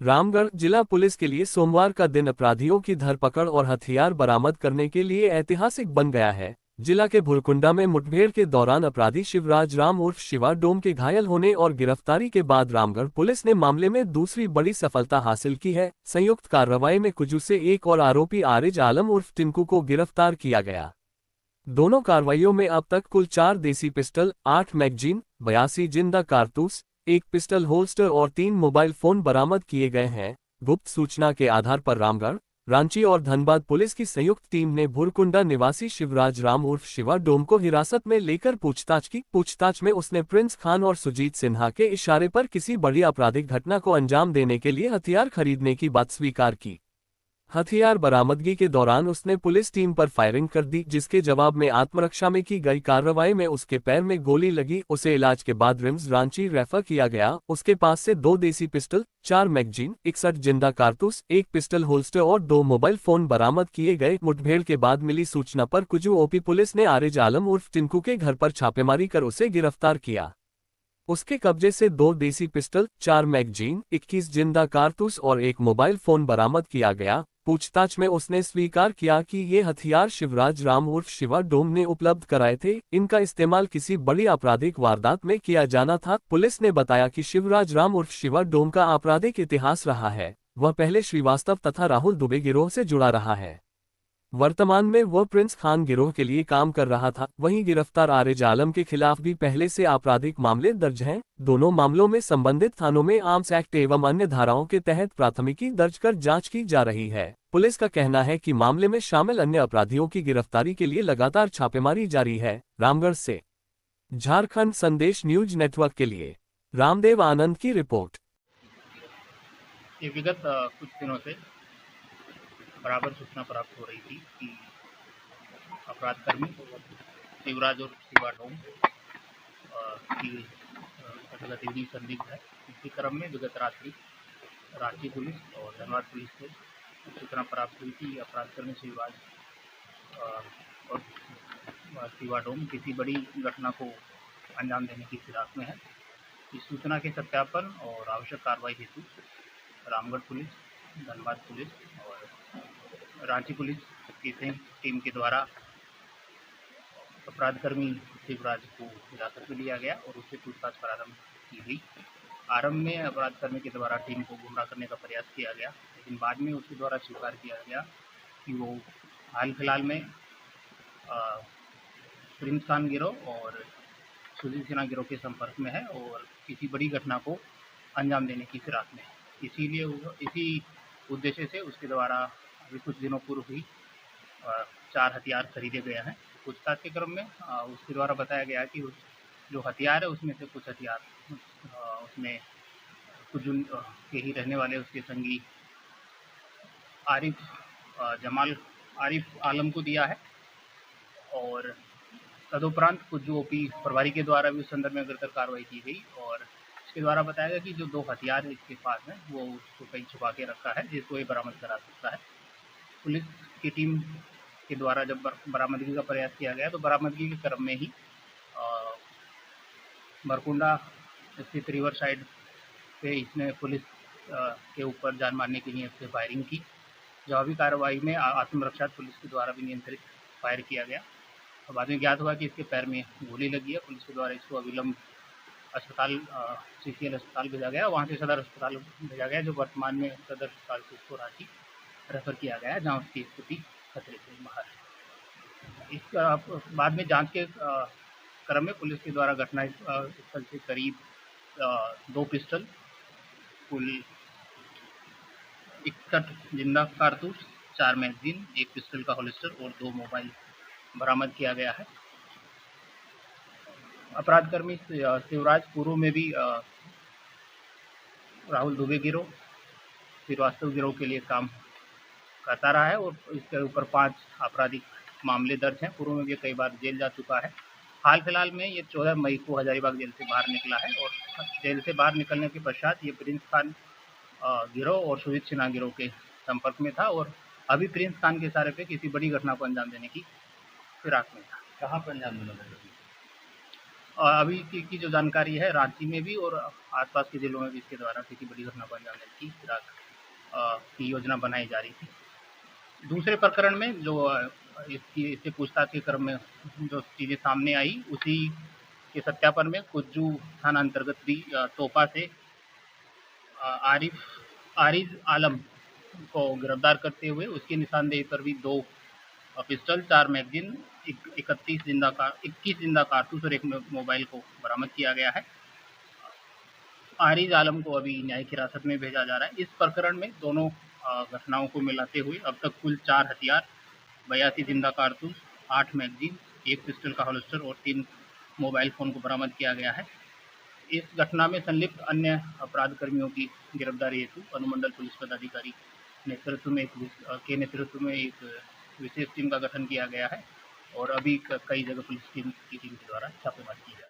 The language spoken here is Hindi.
रामगढ़ जिला पुलिस के लिए सोमवार का दिन अपराधियों की धरपकड़ और हथियार बरामद करने के लिए ऐतिहासिक बन गया है। जिला के भुरकुंडा में मुठभेड़ के दौरान अपराधी शिवराज राम उर्फ शिवा डोम के घायल होने और गिरफ्तारी के बाद रामगढ़ पुलिस ने मामले में दूसरी बड़ी सफलता हासिल की है। संयुक्त कार्रवाई में कुजू से एक और आरोपी आरिज आलम उर्फ टिंकू को गिरफ्तार किया गया। दोनों कार्रवाइयों में अब तक कुल 4 देसी पिस्टल, 8 मैगजीन, 82 जिंदा कारतूस, एक पिस्टल होल्स्टर और 3 मोबाइल फोन बरामद किए गए हैं। गुप्त सूचना के आधार पर रामगढ़, रांची और धनबाद पुलिस की संयुक्त टीम ने भुरकुंडा निवासी शिवराज राम उर्फ शिवा डोम को हिरासत में लेकर पूछताछ की। पूछताछ में उसने प्रिंस खान और सुजीत सिन्हा के इशारे पर किसी बड़ी आपराधिक घटना को अंजाम देने के लिए हथियार खरीदने की बात स्वीकार की। हथियार बरामदगी के दौरान उसने पुलिस टीम पर फायरिंग कर दी, जिसके जवाब में आत्मरक्षा में की गई कार्रवाई में उसके पैर में गोली लगी। उसे इलाज के बाद रिम्स रांची रेफर किया गया। उसके पास से 2 देसी पिस्टल, 4 मैगजीन, 61 जिंदा कारतूस, एक पिस्टल होल्स्टर और 2 मोबाइल फोन बरामद किए गए। मुठभेड़ के बाद मिली सूचना पर कुजू ओपी पुलिस ने आरिज आलम उर्फ टिंकू के घर पर छापेमारी कर उसे गिरफ्तार किया। उसके कब्जे से 2 देसी पिस्टल, 4 मैगजीन, 21 जिंदा कारतूस और एक मोबाइल फोन बरामद किया गया। पूछताछ में उसने स्वीकार किया कि ये हथियार शिवराज राम उर्फ शिवा डोम ने उपलब्ध कराए थे। इनका इस्तेमाल किसी बड़ी आपराधिक वारदात में किया जाना था। पुलिस ने बताया कि शिवराज राम उर्फ शिवा डोम का आपराधिक इतिहास रहा है। वह पहले श्रीवास्तव तथा राहुल दुबे गिरोह से जुड़ा रहा है। वर्तमान में वह प्रिंस खान गिरोह के लिए काम कर रहा था। वहीं गिरफ्तार आरिज आलम के खिलाफ भी पहले से आपराधिक मामले दर्ज हैं। दोनों मामलों में संबंधित थानों में आर्म्स एक्ट एवं अन्य धाराओं के तहत प्राथमिकी दर्ज कर जांच की जा रही है। पुलिस का कहना है कि मामले में शामिल अन्य अपराधियों की गिरफ्तारी के लिए लगातार छापेमारी जारी है। रामगढ़ से झारखंड संदेश न्यूज नेटवर्क के लिए रामदेव आनंद की रिपोर्ट। ये विगत कुछ दिनों से बराबर सूचना प्राप्त हो रही थी कि अपराधकर्मी शिवराज और शिवा डोम की गतिविधि संदिग्ध है। इसी क्रम में विगत रात्रि रांची पुलिस और धनबाद पुलिस से सूचना प्राप्त हुई कि अपराधकर्मी शिवराज और शिवा डोम किसी बड़ी घटना को अंजाम देने की फिराक में है। इस सूचना के सत्यापन और आवश्यक कार्रवाई हेतु रामगढ़ पुलिस, धनबाद पुलिस और रांची पुलिस की संयुक्त टीम के द्वारा अपराधकर्मी शिवराज को हिरासत में लिया गया और उससे पूछताछ प्रारंभ की गई। आरंभ में अपराधकर्मी के द्वारा टीम को गुमराह करने का प्रयास किया गया, लेकिन बाद में उसके द्वारा स्वीकार किया गया कि वो हाल फिलहाल में प्रिंस खान गिरोह और सुजीत सिन्हा गिरोह के संपर्क में है और किसी बड़ी घटना को अंजाम देने की फिराक में है। इसीलिए इसी उद्देश्य से उसके द्वारा अभी कुछ दिनों पूर्व ही 4 हथियार खरीदे गए हैं। पूछताछ के क्रम में उसके द्वारा बताया गया कि जो हथियार है उसमें से कुछ हथियार उसने कुछ के ही रहने वाले उसके संगी आरिफ आलम को दिया है और तदुपरांत कुछ ओपी प्रभारी के द्वारा भी उस संदर्भ में अग्रतर कार्रवाई की गई और इसके द्वारा बताया गया कि जो 2 हथियार इसके पास हैं वो उसको कहीं छुपा के रखा है, जिसको ये बरामद करा सकता है। पुलिस की टीम के द्वारा जब बरामदगी का प्रयास किया गया तो बरामदगी के क्रम में ही बरकुंडा स्थित रिवर साइड पे इसने पुलिस के ऊपर जान मारने के लिए फायरिंग की। जवाबी कार्रवाई में आत्मरक्षा पुलिस के द्वारा भी नियंत्रित फायर किया गया। बाद में ज्ञात हुआ कि इसके पैर में गोली लगी है। पुलिस के द्वारा इसको अविलंब अस्पताल CCL अस्पताल भेजा गया, वहाँ से सदर अस्पताल भेजा गया, जो वर्तमान में सदर अस्पताल से इसको रांची रेफर किया गया है, जहाँ उसकी स्थिति खतरे से बाहर है। इस बाद में जांच के क्रम में पुलिस के द्वारा घटना स्थल से करीब 2 पिस्टल, कुल 61 जिंदा कारतूस, 4 मैगजीन, एक पिस्टल का होल्स्टर और 2 मोबाइल बरामद किया गया है। अपराधकर्मी शिवराज पूर्व में भी राहुल दुबे गिरोह, श्रीवास्तव गिरोह के लिए काम करता रहा है और इसके ऊपर 5 आपराधिक मामले दर्ज हैं। पूर्व में भी कई बार जेल जा चुका है। हाल फिलहाल में ये 14 मई को हजारीबाग जेल से बाहर निकला है और जेल से बाहर निकलने के पश्चात ये प्रिंस खान गिरोह और सुजीत सिन्हा गिरोह के संपर्क में था और अभी प्रिंस खान के इशारे पे किसी बड़ी घटना को अंजाम देने की फिराक में था। कहाँ पर अंजाम देना अभी की जो जानकारी है, रांची में भी और आसपास के जिलों में भी इसके द्वारा किसी बड़ी घटना को अंजाम देने की फिलहाल की योजना बनाई जा रही थी। दूसरे प्रकरण में जो इससे पूछताछ के क्रम में जो चीज़ें सामने आई, उसी के सत्यापन में कुज्जू थाना अंतर्गत भी तोपा से आरिज आलम को गिरफ्तार करते हुए उसकी निशानदेही पर भी 2 पिस्टल, 4 मैगजीन, 21 जिंदा कारतूस और एक मोबाइल को बरामद किया गया है। आरिज आलम को अभी न्यायिक हिरासत में भेजा जा रहा है। इस प्रकरण में दोनों घटनाओं को मिलाते हुए अब तक कुल 4 हथियार, 82 जिंदा कारतूस, 8 मैगजीन, 1 पिस्टल का होल्स्टर और 3 मोबाइल फ़ोन को बरामद किया गया है। इस घटना में संलिप्त अन्य अपराध कर्मियों की गिरफ्तारी हेतु अनुमंडल पुलिस पदाधिकारी नेतृत्व में एक विशेष टीम का गठन किया गया है और अभी कई जगह पुलिस टीम के द्वारा छापेमारी की जा रही है।